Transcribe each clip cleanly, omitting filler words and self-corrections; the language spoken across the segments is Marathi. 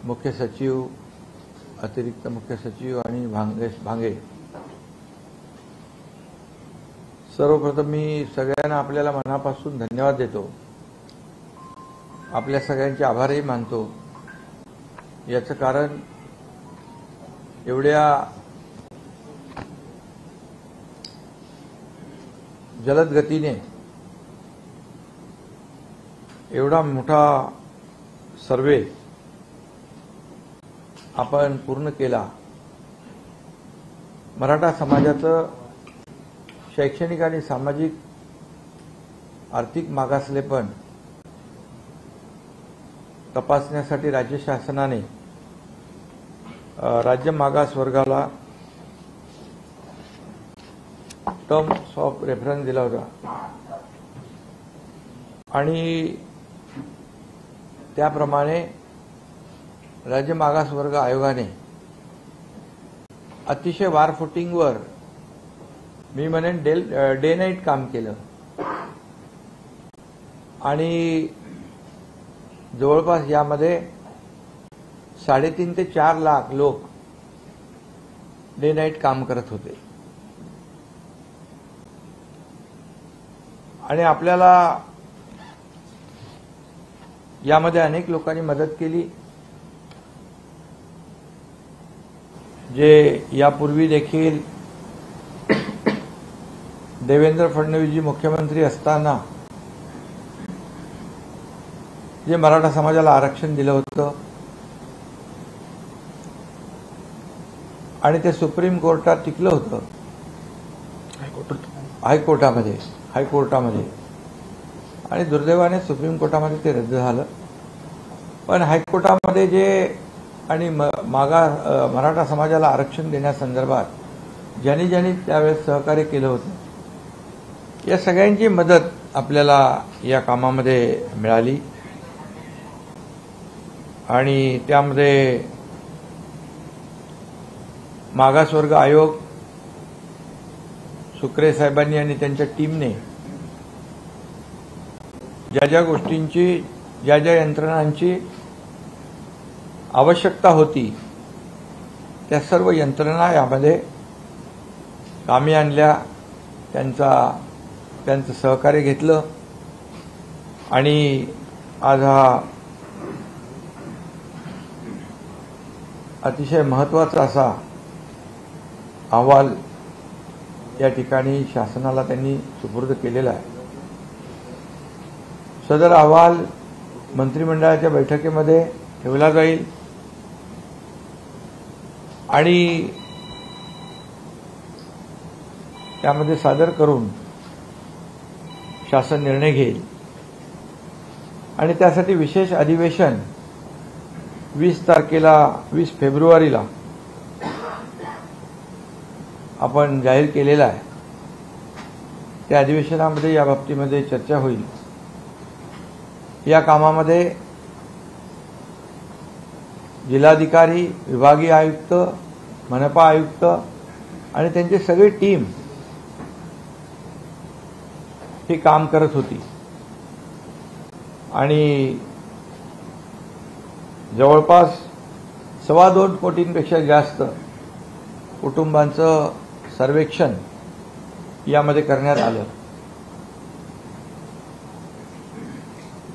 मुख्य सचिव, अतिरिक्त मुख्य सचिव आणि भांगे, सर्वप्रथम मी सगळ्यांना आपल्याला मनापासून धन्यवाद देतो. आपल्या सगळ्यांचे आभारही मानतो. याचं कारण एवढ्या जलद गतीने एवढा मोठा सर्वे आपण पूर्ण केला. मराठा समाजाचं शैक्षणिक आणि सामाजिक आर्थिक मागासलेपण तपासण्यासाठी राज्य शासनाने राज्य मागास वर्गाला टर्म्स ऑफ रेफरन्स दिला होता आणि त्याप्रमाणे राज्य मागास वर्ग आयोगाने अतिशय वारफुटिंगवर, मी म्हणेन डे नाईट काम केलं आणि जवळपास यामध्ये 3.5 ते 4 लाख लोक डे नाईट काम करत होते. आणि आपल्याला यामध्ये अनेक लोकांनी मदत केली, जे यापूर्वी देखील देवेंद्र फडणवीसजी मुख्यमंत्री असताना जे मराठा समाजाला आरक्षण दिलं होतं आणि ते सुप्रीम कोर्टात टिकलं होतं, हायकोर्टामध्ये आणि दुर्दैवाने सुप्रीम कोर्टामध्ये ते रद्द झालं. पण हायकोर्टामध्ये जे आणि मराठा समाजाला आरक्षण देण्यासंदर्भात ज्यांनी त्यावेळेस सहकार्य केलं होतं, या सगळ्यांची मदत आपल्याला या कामामध्ये मिळाली. आणि त्यामध्ये मागासवर्ग आयोग, सुक्रे साहेबांनी आणि त्यांच्या टीमने ज्या गोष्टींची, ज्या यंत्रणांची आवश्यकता होती, त्या सर्व यंत्रणा यामध्ये कामी आणल्या, त्यांचं सहकार्य घेतलं आणि आज हा अतिशय महत्त्वाचा असा अहवाल या ठिकाणी शासनाला त्यांनी सुपूर्द केलेला आहे. सदर अहवाल मंत्रिमंडळाच्या बैठकीमध्ये ठेवला जाईल आणि त्यामध्ये सादर करून शासन निर्णय घेईल. आणि त्यासाठी विशेष अधिवेशन 20 फेब्रुवारीला आपण जाहीर केलेला आहे. त्या अधिवेशनामध्ये या बाबतीमध्ये चर्चा होईल. या कामामध्ये जिल्हाधिकारी, विभागीय आयुक्त, मनपा आयुक्त आणि त्यांची सगळी टीम हे काम करत होती आणि जवळपास 2.25 कोटींपेक्षा जास्त कुटुंबांचं सर्वेक्षण यामध्ये करण्यात आलं.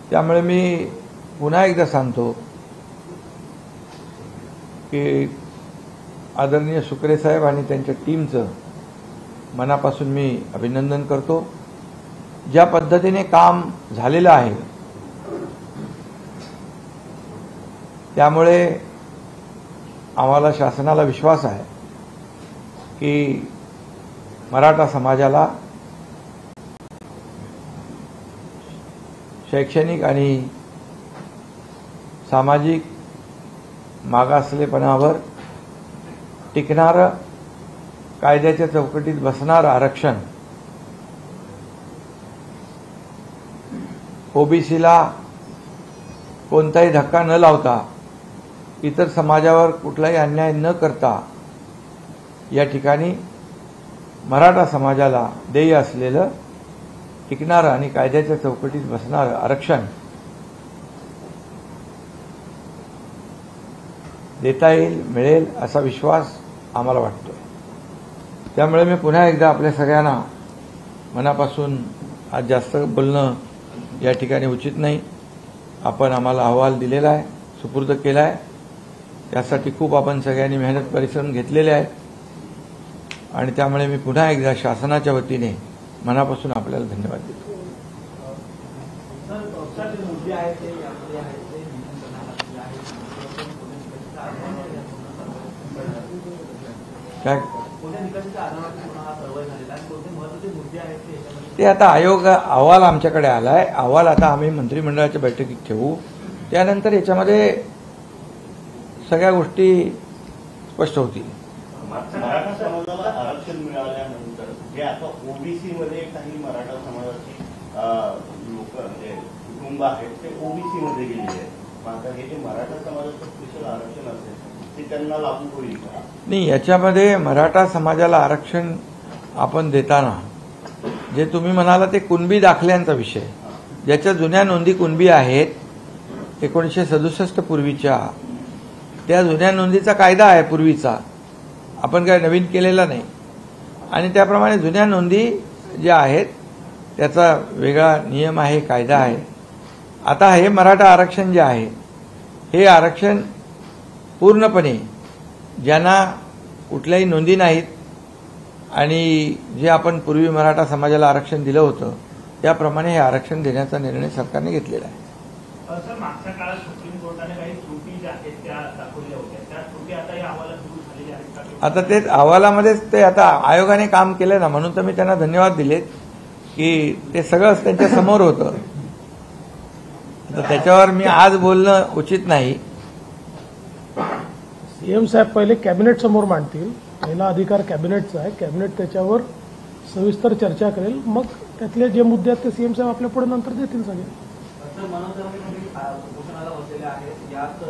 त्यामुळे मी पुन्हा एकदा सांगतो की आदरणीय सुक्रे साहेब आणि त्यांच्या टीमचं मनापासून मी अभिनंदन करतो. ज्या पद्धतीने काम झालेलं आहे त्यामुळे आम्हाला शासनाला विश्वास आहे की मराठा समाजाला शैक्षणिक आणि सामाजिक मागासलेपणावर टिकणारं, कायद्याच्या चौकटीत बसणारं आरक्षण ओबीसीला कोणताही धक्का न लावता, इतर समाजावर कुठलाही अन्याय न करता या ठिकाणी मराठा समाजाला देय असलेलं टिकणारं आणि कायद्याच्या चौकटीत बसणारं आरक्षण देता येईल, मिळेल असा विश्वास आम्हाला वाटतो. त्यामुळे मी पुन्हा एकदा आपल्या सगळ्यांना मनापासून आज जास्त बोलणं या ठिकाणी उचित नाही. आपण आम्हाला अहवाल दिलेला आहे, सुपूर्द केला आहे. त्यासाठी खूप आपण सगळ्यांनी मेहनत परिश्रम घेतलेले आहेत आणि त्यामुळे मी पुन्हा एकदा शासनाच्या वतीने मनापासून आपल्याला धन्यवाद देतो. काय ते आता आयोग अहवाल आमच्याकडे आलाय. अहवाल आता आम्ही मंत्रिमंडळाच्या बैठकीत ठेवू. त्यानंतर याच्यामध्ये सगळ्या गोष्टी स्पष्ट होतील. मराठा समाजाला आरक्षण मिळाल्यानंतर जे आता ओबीसी मध्ये काही मराठा समाजाची लोक म्हणजे कुटुंब आहेत ते ओबीसी मध्ये गेलेले आहेत. मात्र हे जे मराठा समाजाचं स्पेशल आरक्षण असेल ते त्यांना लागू होईल का? नाही, याच्यामध्ये मराठा समाजाला आरक्षण आपण देताना जे तुम्ही म्हणाला ते कुणबी दाखल्यांचा विषय, ज्याच्या जुन्या नोंदी कुणबी आहेत 1967 पूर्वीच्या, त्या जुन्या नोंदीचा कायदा आहे पूर्वीचा, आपण काय नवीन केलेला नाही. आणि त्याप्रमाणे जुन्या नोंदी ज्या आहेत त्याचा वेगळा नियम आहे, कायदा आहे. आता हे मराठा आरक्षण जे आहे हे आरक्षण पूर्णपणे ज्यांना कुठल्याही नोंदी नाहीत आणि जे आपण पूर्वी मराठा समाजाला आरक्षण दिलं होतं त्याप्रमाणे हे आरक्षण देण्याचा निर्णय सरकारने घेतलेला आहे. सर, मागच्या काळात सुप्रीम कोर्टाने काही त्रुटी ज्या आहेत त्या दाखवल्या होत्या, त्या त्रुटी आता या अहवालात दूर झालेल्या आहेत का? आता तेच अहवालामध्येच ते आता आयोगाने काम केलं ना, म्हणून तर मी त्यांना धन्यवाद दिलेत की ते सगळंच त्यांच्या समोर होतं. तर त्याच्यावर मी आज बोलणं उचित नाही. सीएम साहेब पहिले कॅबिनेट समोर मांडतील. पहिला अधिकार कॅबिनेटचा आहे. कॅबिनेट त्याच्यावर सविस्तर चर्चा करेल. मग त्यातले जे मुद्दे आहेत ते सीएम साहेब आपल्या पुढे नंतर देतील सगळे. उपोषणाला बसलेले आहेत, याच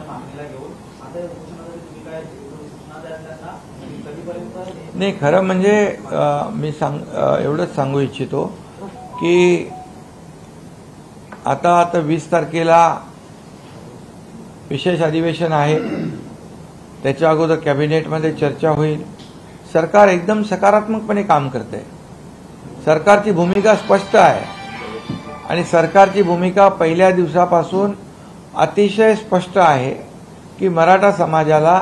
मागणीला घेऊन आता उपोषणासाठी तुम्ही काय सूचना द्याल त्यांना? कधीपर्यंत? नाही, खरं म्हणजे मी एवढंच सांगू इच्छितो की आता 20 तारखेला विशेष अधिवेशन आहे. त्याच्या अगोदर कॅबिनेटमध्ये चर्चा होईल. सरकार एकदम सकारात्मकपणे काम करते. सरकारची भूमिका स्पष्ट आहे आणि सरकारची भूमिका पहिल्या दिवसापासून अतिशय स्पष्ट आहे की मराठा समाजाला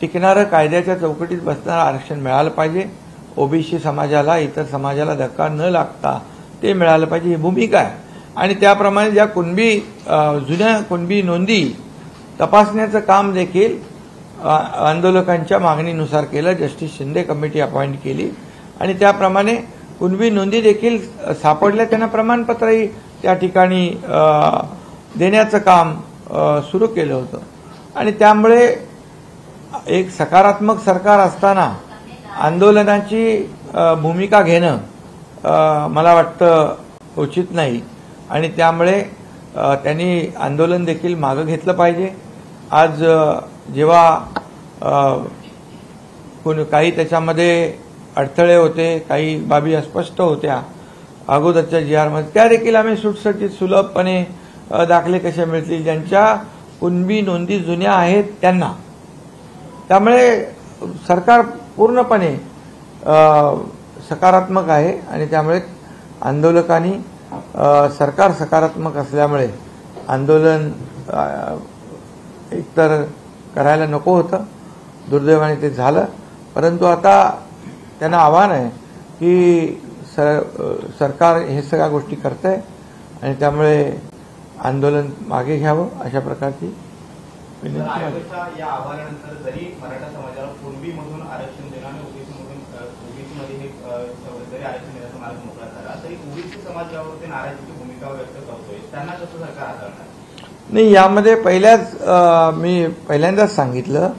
टिकणारं, कायद्याच्या चौकटीत बसणारं आरक्षण मिळालं पाहिजे. ओबीसी समाजाला, इतर समाजाला धक्का न लागता ते मिळालं पाहिजे, ही भूमिका आहे. आणि त्याप्रमाणे ज्या जुन्या कुणबी नोंदी तपासण्याचं काम देखील आंदोलकांच्या मागणीनुसार केलं. जस्टिस शिंदे कमिटी अपॉइंट केली आणि त्याप्रमाणे कुणबी नोंदी देखील सापडल्या. त्यांना प्रमाणपत्रही त्या ठिकाणी देण्याचं काम सुरू केलं होतं. आणि त्यामुळे एक सकारात्मक सरकार असताना आंदोलनाची भूमिका घेणं मला वाटतं उचित नाही आणि त्यामुळे त्यांनी आंदोलन देखील मागं घेतलं पाहिजे. आज जेव्हा काही त्याच्यामध्ये अडथळे होते, काही बाबी अस्पष्ट होत्या अगोदरच्या GR मध्ये, त्या देखील आम्ही सुटसुटीत सुलभपणे दाखले कसे मिळतील ज्यांच्या कुणबी नोंदी जुन्या आहेत त्यांना. त्यामुळे सरकार पूर्णपणे सकारात्मक आहे आणि त्यामुळे आंदोलकांनी सरकार सकारात्मक असल्यामुळे आंदोलन एकतर करायला नको होतं, दुर्दैवाने ते झालं. परंतु आता त्यांना आव्हान आहे की सरकार हे सगळ्या गोष्टी करतंय आणि त्यामुळे आंदोलन मागे घ्यावं अशा प्रकारची विनंती आहे. या अहवालानंतर जरी मराठा समाजाला कुणबीमधून आरक्षण देणं आणि ओबीसीमध्ये जरी आरक्षण देण्याचा मार्ग मोकळा झाला तरी ओबीसी समाज यावरती नाराजीची भूमिका व्यक्त करतोय, त्यांना कसं सरकार हाताळणार? नाही, यामध्ये मी पहिल्यांदाच सांगितलं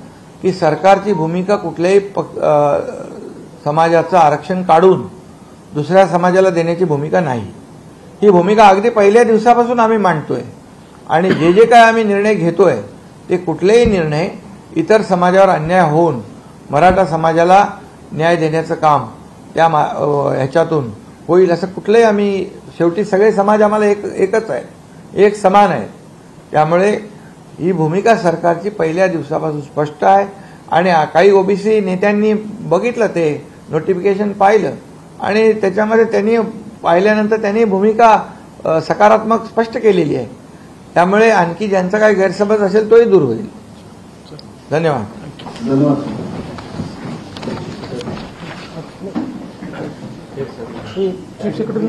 की सरकारची भूमिका कुठल्याही समाजाचं आरक्षण काढून दुसऱ्या समाजाला देण्याची भूमिका नाही. ही भूमिका अगदी पहिल्या दिवसापासून आम्ही मांडतोय आणि जे काय आम्ही निर्णय घेतोय ते कुठलेही निर्णय इतर समाजावर अन्याय होऊन मराठा समाजाला न्याय देण्याचं काम त्या ह्याच्यातून होईल असं कुठलंही आम्ही, शेवटी सगळे समाज आम्हाला एकच आहे, एक समान आहे. त्यामुळे ही भूमिका सरकारची पहिल्या दिवसापासून स्पष्ट आहे आणि काही ओबीसी नेत्यांनी बघितलं, ते नोटिफिकेशन पाहिलं आणि त्याच्यामध्ये त्यांनी पाहिल्यानंतर त्यांनी भूमिका सकारात्मक स्पष्ट केलेली आहे. त्यामुळे आणखी ज्यांचा काही गैरसमज असेल तोही दूर होईल. धन्यवाद. Chief secretary